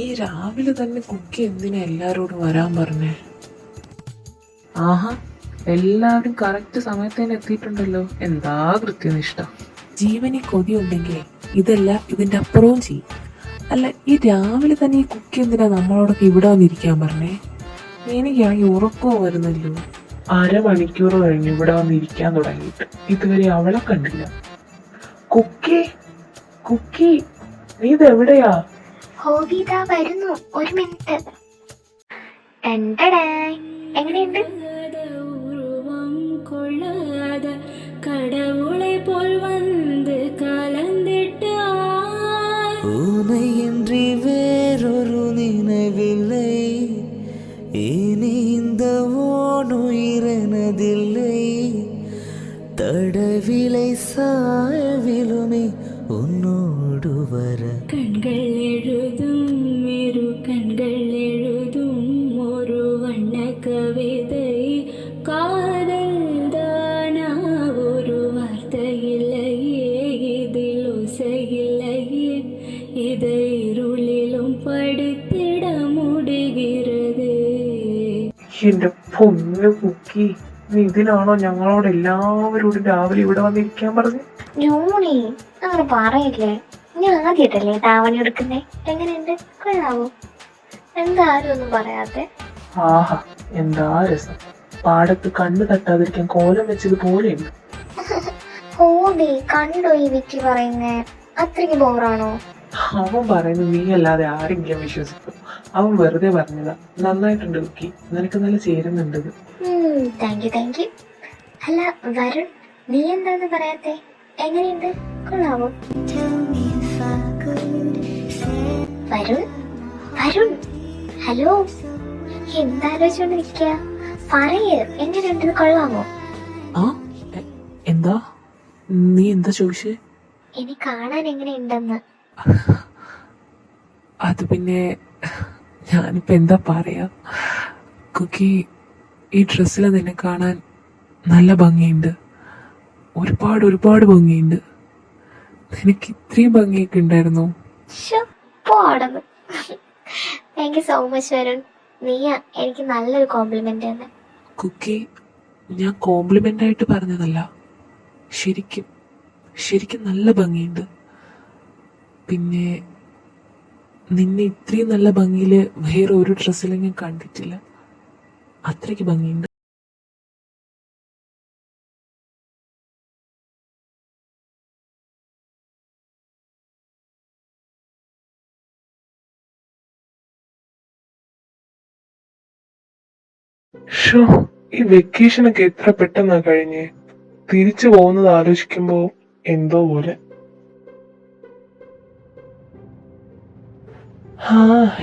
ഈ രാവിലെ തന്നെ കുക്കി എന്തിനാ എല്ലാരോടും വരാൻ പറഞ്ഞേ? ആഹാ, എല്ലാവരും കറക്റ്റ് സമയത്ത് തന്നെ എത്തിയിട്ടുണ്ടല്ലോ. എന്താ കൃത്യനിഷ്ഠ. ജീവനി കൊതിയുണ്ടെങ്കിലേ ഇതെല്ലാം ഇതിന്റെ അപ്പുറവും ചെയ്യും. അല്ല, ഈ രാവിലെ തന്നെ ഈ കുക്കി എന്തിനാ നമ്മളോടൊക്കെ ഇവിടെ വന്നിരിക്കാൻ പറഞ്ഞേ? എനിക്കാണെങ്കിൽ ഉറക്കവും വരുന്നല്ലോ. അരമണിക്കൂർ കഴിഞ്ഞ് ഇവിടെ വന്നിരിക്കാൻ തുടങ്ങിയിട്ട് ഇതുവരെ അവളെ കണ്ടില്ല. കുക്കി, കുക്കി, നീ ഇതെവിടെയാ? ഹോബിതാ വരുന്നു, ഒരു മിനിറ്റ്. എങ്ങനെയുണ്ട്? கடவுளை போல் வந்து கலந்திட்டு உனையின்றி வேறொரு நினைவில்லை, இனி இந்த ஓனுயிரனதில்லை, தடவிலை சாய்விலுமே உன்னோடு வர கண்கள் எழுதும் இரு கண்கள் எழுதும் ஒரு வண்ண கவிதை, காதல் தானா ஒரு வார்த்தை இல்லையே, இதில் ஓசையில்லையே, இதை இருளிலும் படித்திட முடிகிறது. എന്റെ പൊന്നു കുക്കി, നീ ഇതിനാണോ ഞങ്ങളോട് എല്ലാവരോടും രാവിലെ ഇവിടെ വന്നിരിക്കാൻ പറഞ്ഞു? ജോണി, അങ്ങനെ പറയില്ലേ. ഞാൻ ആദ്യമായിട്ടല്ലേ താവണി എടുക്കുന്നേ. എങ്ങനെയുണ്ട്? കൊള്ളാവോ? എന്താരും ഒന്നും പറയാത്തെ? ആഹാ, എന്താ രസം. പാടത്ത് കണ്ണ് തട്ടാതിരിക്കാൻ കോലം വെച്ചത് പോലെയുണ്ട്. ഹോബി കണ്ടോ ഈ വിക്കി പറയുന്നേ? അത്രയ്ക്ക് ബോറാണോ? അവൻ പറയുന്നത് നീ അല്ലാതെ ആരെങ്കിലും വിശ്വസിക്കും. അവൻ വെറുതെ പറഞ്ഞതാ. നന്നായിട്ടുണ്ട് കുക്കി, നിനക്ക് നല്ല ചേരുന്നുണ്ട്. Thank you. അല്ല വരുൺ, നീ എന്താന്ന് പറയാത്തെ? എങ്ങനെയുണ്ട്? കൊള്ളാവോ? വരുൺ, വരുൺ, ഹലോ, എന്താലോചിച്ചോണ്ട് നിക്ക? പറയ്, എങ്ങനെയുണ്ട്? കൊള്ളാമോ? ആ, എന്താ നീ എന്താ ചോദിച്ചേ? ഇനി കാണാൻ എങ്ങനെയുണ്ടെന്ന്. അത് പിന്നെ ഞാനിപ്പോ എന്താ പറയാ കുക്കി, ഈ ഡ്രസ്സിൽ നിന്നെ കാണാൻ നല്ല ഭംഗിയുണ്ട്. ഒരുപാട് ഭംഗിയുണ്ട്. നിനക്ക് ഇത്രയും ഭംഗിയൊക്കെ ഉണ്ടായിരുന്നു? Thank you so much Varun. നീയാ എനിക്ക് നല്ലൊരു കോംപ്ലിമെന്റ് തന്നെ. കുക്കി, ഞാൻ കോംപ്ലിമെന്റ് ആയിട്ട് പറഞ്ഞതല്ല, ശരിക്കും നല്ല ഭംഗിയുണ്ട്. പിന്നെ നിന്നെ ഇത്രയും നല്ല ഭംഗിയില് വേറെ ഒരു ഡ്രസ്സിലും ഞാൻ കണ്ടിട്ടില്ല. അത്രയ്ക്ക് ഭംഗിയുണ്ട്. ഈ വെക്കേഷനൊക്കെ എത്ര പെട്ടെന്നാ കഴിഞ്ഞേ. തിരിച്ചു പോകുന്നത് ആലോചിക്കുമ്പോ എന്തോ പോലെ.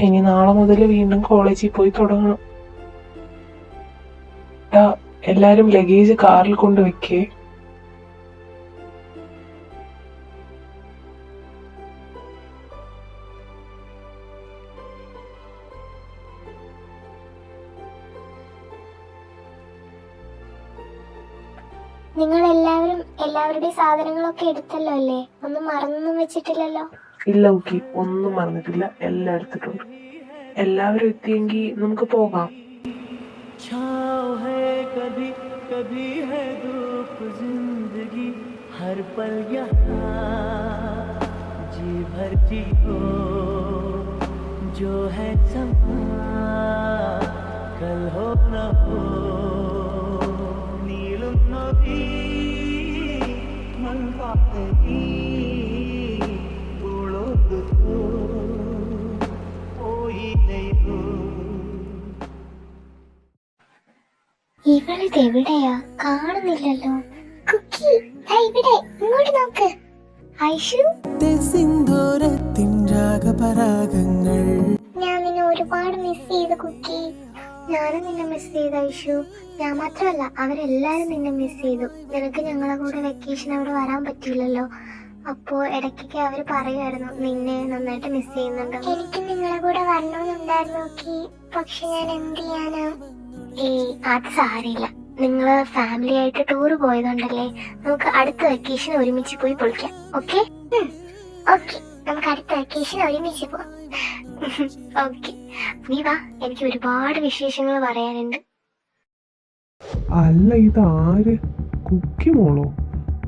ഇനി നാളെ മുതൽ വീണ്ടും കോളേജിൽ പോയി തുടങ്ങണം. എല്ലാരും ലഗേജ് കാറിൽ കൊണ്ട് വെക്കേ. നിങ്ങൾ എല്ലാവരുടെയും സാധനങ്ങളൊക്കെ എടുത്തല്ലോ അല്ലേ? ഒന്നും മറന്നൊന്നും വെച്ചിട്ടില്ലല്ലോ? ഇല്ല കുക്കി, ഒന്നും മറന്നിട്ടില്ല, എല്ലാം എടുത്തിട്ടുണ്ട്. എല്ലാവരും എത്തിയെങ്കിൽ നമുക്ക് പോകാം. ഇവളിതെവിടെയാ? കാണുന്നില്ലല്ലോ. കുക്കി, ഇവിടെ ഇങ്ങോട്ട് നോക്ക്. ഐഷു, ഞാൻ നിന്നെ ഒരുപാട് മിസ് ചെയ്തു കുക്കി. ഞാനും നിന്നെ മിസ് ചെയ്തു ഐഷു. ഞാൻ മാത്രമല്ല, അവരെല്ലാരും നിന്നെ മിസ് ചെയ്തു. നിനക്ക് ഞങ്ങളെ കൂടെ വെക്കേഷൻ അവിടെ വരാൻ പറ്റിയില്ലല്ലോ. അപ്പോ ഇടയ്ക്കൊക്കെ അവര് പറയുമായിരുന്നു നിന്നെ നന്നായിട്ട് മിസ് ചെയ്യുന്നുണ്ട്. എനിക്ക് നിങ്ങളെ കൂടെ വരണമെന്നുണ്ടായിരുന്നു നോക്കി, പക്ഷെ ഞാൻ എന്ത് ചെയ്യാനാ? അത് സാരില്ല. നിങ്ങള് ഫാമിലി ആയിട്ട് ടൂർ പോയതുകൊണ്ടല്ലേ. നമുക്ക് അടുത്ത വെക്കേഷൻ ഒരുമിച്ച് പോയി പൊളിക്കാം. ഓക്കെ, നമുക്ക് അടുത്ത വെക്കേഷൻ ഒരുമിച്ച് പോവാം. ഓക്കെ, നീ വാ, എനിക്ക് ഒരുപാട് വിശേഷങ്ങൾ പറയാനുണ്ട്. അല്ല, ഇതാര്? കുക്കി മോളോ?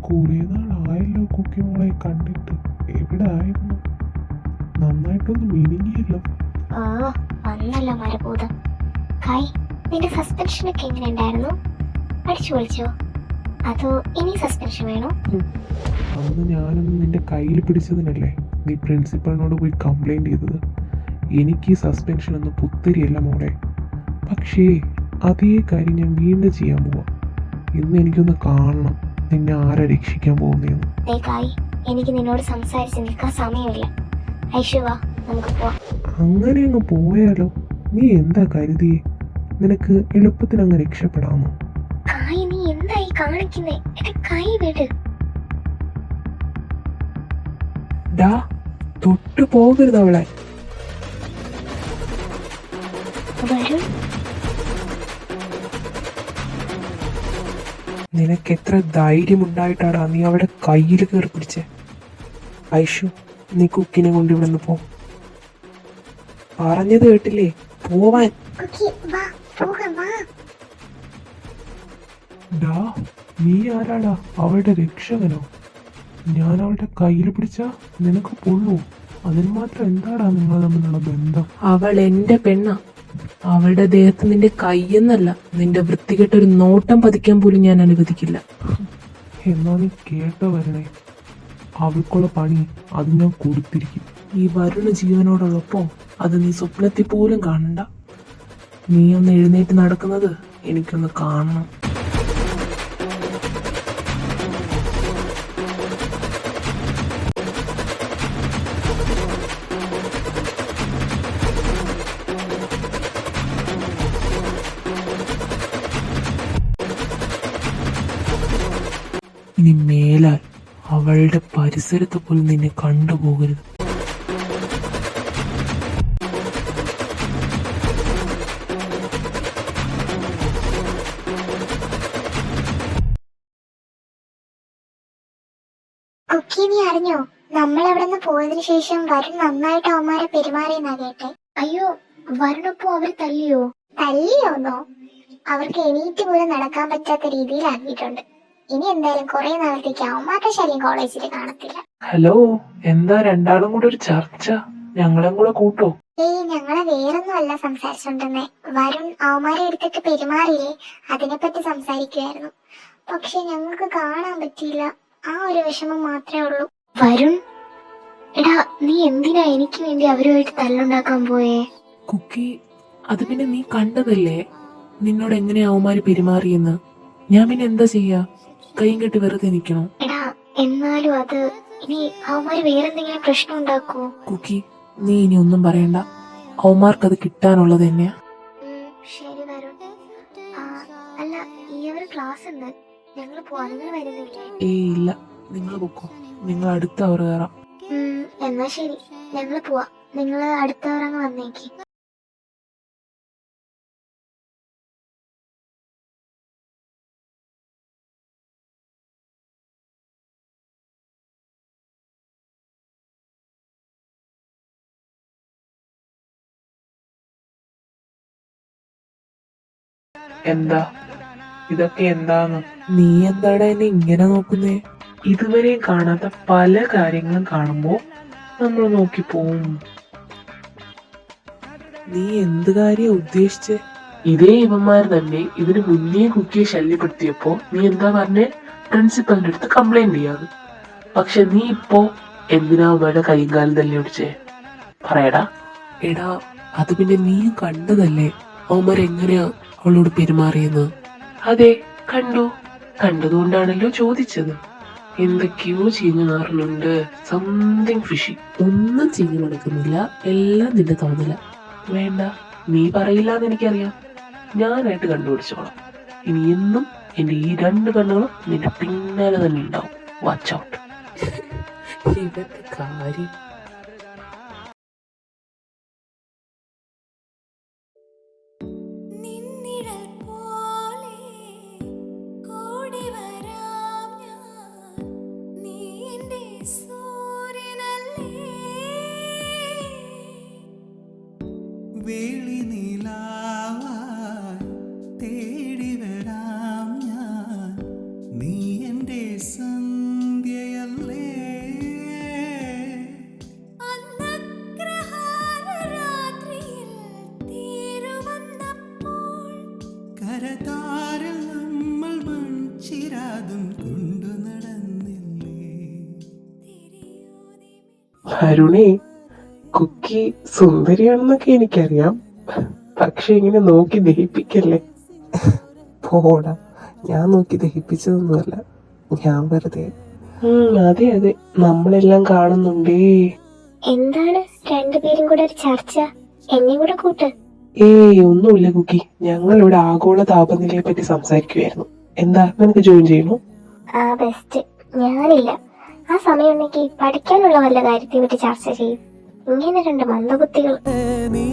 കുറെ നാളായല്ലോ കുക്കി മോളെ കണ്ടിട്ട്. എവിടെ ആയിരുന്നു? നന്നായിട്ടൊന്നും മിനിങ്ങിയല്ലോ. ഓ, വന്നല്ലോ മരഭൂതം. കൈ, നിന്റെ സസ്പെൻഷനൊക്കെ എങ്ങനെ ഉണ്ടായിരുന്നു? അടിച്ചു പൊളിച്ചോ? അതോ ഇനി സസ്പെൻഷൻ വേണോ? അന്ന് ഞാനൊന്ന് നിന്റെ കയ്യിൽ പിടിച്ചതിനല്ലേ നീ പ്രിൻസിപ്പളിനോട് പോയി കംപ്ലൈന്റ് ചെയ്തത്. എനിക്ക് ഈ സസ്പെൻഷൻ ഒന്നും പുത്തരിയല്ല മോളെ. പക്ഷേ അതേ കാര്യം ഞാൻ വീണ്ടും ചെയ്യാൻ പോവാ. ഇന്ന് എനിക്കൊന്ന് കാണണം നിന്നെ ആരാ രക്ഷിക്കാൻ പോകുന്നതെന്ന്. കായ്, എനിക്ക് നിന്നോട് സംസാരിച്ച് നിൽക്കാൻ സമയമില്ല. ഐഷു വാ, നമുക്ക് പോവാം. അങ്ങനെ അങ്ങ് പോയാലോ? നീ എന്താ കരുതിയേ? നിനക്ക് എളുപ്പത്തിൽ അങ്ങ് രക്ഷപ്പെടാമോ? കായ്, നീ എന്തായി കാണിക്കുന്നേ? എന്റെ കൈ വിട്. ഡാ, തൊട്ടു പോകരുത് അവളെ. വരുൺ, നിനക്ക് എത്ര ധൈര്യമുണ്ടായിട്ടാടാ നീ അവളുടെ കയ്യിൽ കയറി പിടിച്ചേ? ഐഷു, നീ കുക്കിനെ കൊണ്ട് ഇവിടെ നിന്ന് പോ. പറഞ്ഞത് കേട്ടില്ലേ? പോവാൻ. കുക്കി വാ, പോകാം വാ. ഡാ, നീ ആരാടാ? അവളുടെ രക്ഷകനോ? ഞാൻ അവളുടെ കയ്യിൽ പിടിച്ച നിനക്ക് പൊള്ളൂ. അതിന് മാത്രം എന്താടാ നിങ്ങൾ തമ്മിലുള്ള ബന്ധം? അവൾ എന്റെ പെണ്ണ. അവളുടെ ദേഹത്ത് നിന്റെ കൈയെന്നല്ല, നിന്റെ വൃത്തികെട്ടൊരു നോട്ടം പതിക്കാൻ പോലും ഞാൻ അനുവദിക്കില്ല. എന്നാ നീ കേട്ടോ വരണേ, അവൾക്കുള്ള പണി അത് ഞാൻ കൊടുത്തിരിക്കും. ഈ വരുണ ജീവനോടുള്ളപ്പോ അത് നീ സ്വപ്നത്തിൽ പോലും കാണണ്ട. നീ ഒന്ന് എഴുന്നേറ്റ് നടക്കുന്നത് എനിക്കൊന്ന് കാണണം. ഇനി മേലാൽ അവളുടെ പരിസരത്ത് പോലും നിന്നെ കണ്ടുപോകരുത്. കുക്കി, നീ അറിഞ്ഞോ? നമ്മൾ അവിടെ നിന്ന് പോയതിനു ശേഷം വരുൺ നന്നായിട്ട് അവന്മാരെ പെരുമാറിയെന്നാ കേട്ടെ. അയ്യോ, വരുണപ്പോ അവര് തല്ലിയോ? തല്ലിയോന്നോ? അവർക്ക് എണീറ്റ് പോലും നടക്കാൻ പറ്റാത്ത രീതിയിലാക്കിയിട്ടുണ്ട്. ഇനി എന്തായാലും കുറെ നാളത്തേക്ക് അവന്മാരുടെ ശല്യം കോളേജിൽ കാണത്തില്ല. ഹലോ, എന്താ രണ്ടാളും കൂടെ ഒരു ചർച്ച? ഞങ്ങളും കൂടെ കൂട്ടോ? ഏയ്, ഞങ്ങളെ വേറൊന്നും അല്ല സംസാരിച്ചോണ്ടിരുന്നേ. വരുൺ അവന്മാരെ എടുത്തിട്ട് പെരുമാറിയില്ലേ, അതിനെപ്പറ്റി സംസാരിക്കുമായിരുന്നു. പക്ഷെ ഞങ്ങൾക്ക് കാണാൻ പറ്റിയില്ല. ആ ഒരു വിഷമം മാത്രമേ ഉള്ളൂ. വരുൺ, എടാ, നീ എന്തിനാ എനിക്ക് വേണ്ടി അവരുമായിട്ട് തല്ലുണ്ടാക്കാൻ പോയേ? കുക്കി, അത് പിന്നെ നീ കണ്ടതല്ലേ നിന്നോട് എങ്ങനെയാ അവന്മാര് പെരുമാറിയെന്ന്. ഞാൻ പിന്നെ എന്താ ചെയ്യാ? കൈയും കെട്ടി വെറുതെ നിൽക്കണോ? എടാ, എന്നാലും അത് ഇനി അവന്മാര് വേറെന്തെങ്കിലും പ്രശ്നം ഉണ്ടാക്കുവോ? കുക്കി, നീ ഇനി ഒന്നും പറയണ്ട. അവന്മാർക്ക് അത് കിട്ടാനുള്ളത് തന്നെയാ. ശരി വരുൺ. അല്ല, ഈ ഒരു ക്ലാസ് ഉണ്ട്, ഞങ്ങൾ പോവാൻ വരുന്നില്ലേ? ഏയ് ഇല്ല, നിങ്ങൾ പൊക്കോ. നിങ്ങൾ അടുത്ത അവർ കയറാം. എന്നാ ശരി, ഞങ്ങൾ പോവാ. നിങ്ങൾ അടുത്തവരങ്ങ് വന്നേക്ക്. എന്താ ഇതൊക്കെ? എന്താന്ന്? നീ എന്താടാ എന്നെ ഇങ്ങനെ നോക്കുന്നേ? ഇതുവരെയും കാണാത്ത പല കാര്യങ്ങളും കാണുമ്പോ നമ്മൾ നോക്കി പോവും. നീ എന്ത് കാര്യ ഉദ്ദേശിച്ചേ? ഇതേ ഇവന്മാർ തന്നെ ഇതിനു മുന്നേ കുക്കിയെ ശല്യപ്പെടുത്തിയപ്പോ നീ എന്താ പറഞ്ഞേ? പ്രിൻസിപ്പലിന്റെ അടുത്ത് കംപ്ലൈന്റ് ചെയ്യാറ്. പക്ഷെ നീ ഇപ്പോ എന്തിനാ അവളുടെ കൈയും കാലം തല്ലി ഒടിച്ചേ? പറയടാ. എടാ, അത് പിന്നെ നീയും കണ്ടതല്ലേ അവന്മാരെങ്ങനെയാ അവളോട് പെരുമാറിയെന്ന്? അതെ, കണ്ടു. കണ്ടതുകൊണ്ടാണല്ലോ ചോദിച്ചത്. എന്തൊക്കെയോ ചീഞ്ഞു നാറുന്നുണ്ട്. Something fishy. ഒന്നും ചീഞ്ഞു നടക്കുന്നില്ല, എല്ലാം നിന്റെ തോന്നല. വേണ്ട, നീ പറയില്ലാന്ന് എനിക്കറിയാം. ഞാനായിട്ട് കണ്ടുപിടിച്ചോളാം. ഇനി എന്നും എന്റെ ഈ രണ്ട് കണ്ണുകളും നിന്റെ പിന്നാലെ തന്നെ ഉണ്ടാവും. Watch out. ഇവന്റെ കാര്യം. വേളി നിലാവായി തേടി വരാം ഞാൻ, നീ എൻ്റെ സന്ധ്യയല്ലേ. കരതാരിൽ നമ്മൾ മൺചിരാതും കൊണ്ടു നടന്നില്ലേ. അരുണേ, കുക്കി സുന്ദരിയാണെന്നൊക്കെ എനിക്കറിയാം, പക്ഷെ ഇങ്ങനെ നോക്കി ദഹിപ്പിക്കല്ലേ. പോടാ, ഞാൻ നോക്കി ദഹിപ്പിച്ചതൊന്നുമല്ല, ഞാൻ വെറുതെ. അതെ അതെ, നമ്മളെല്ലാം കാണുന്നുണ്ടേ. എന്താണ് രണ്ടുപേരും കൂടെ ഒരു ചർച്ച? എന്നെ കൂടെ കൂട്ട്. ഏയ് ഒന്നുമില്ല കുക്കി, ഞങ്ങളിവിടെ ആഗോള താപനിലയെ പറ്റി സംസാരിക്കുവായിരുന്നു. എന്താ, നിനക്ക് ജോയിൻ ചെയ്യണോ? ആ ബെസ്റ്റ്. ഞാനില്ല. ആ സമയം ഉണ്ടെങ്കിൽ പഠിക്കാനുള്ള വല്ല കാര്യത്തെ പറ്റി ചർച്ച ചെയ്യും. ഇങ്ങനെ രണ്ട് മന്ദബുദ്ധികൾ. നീ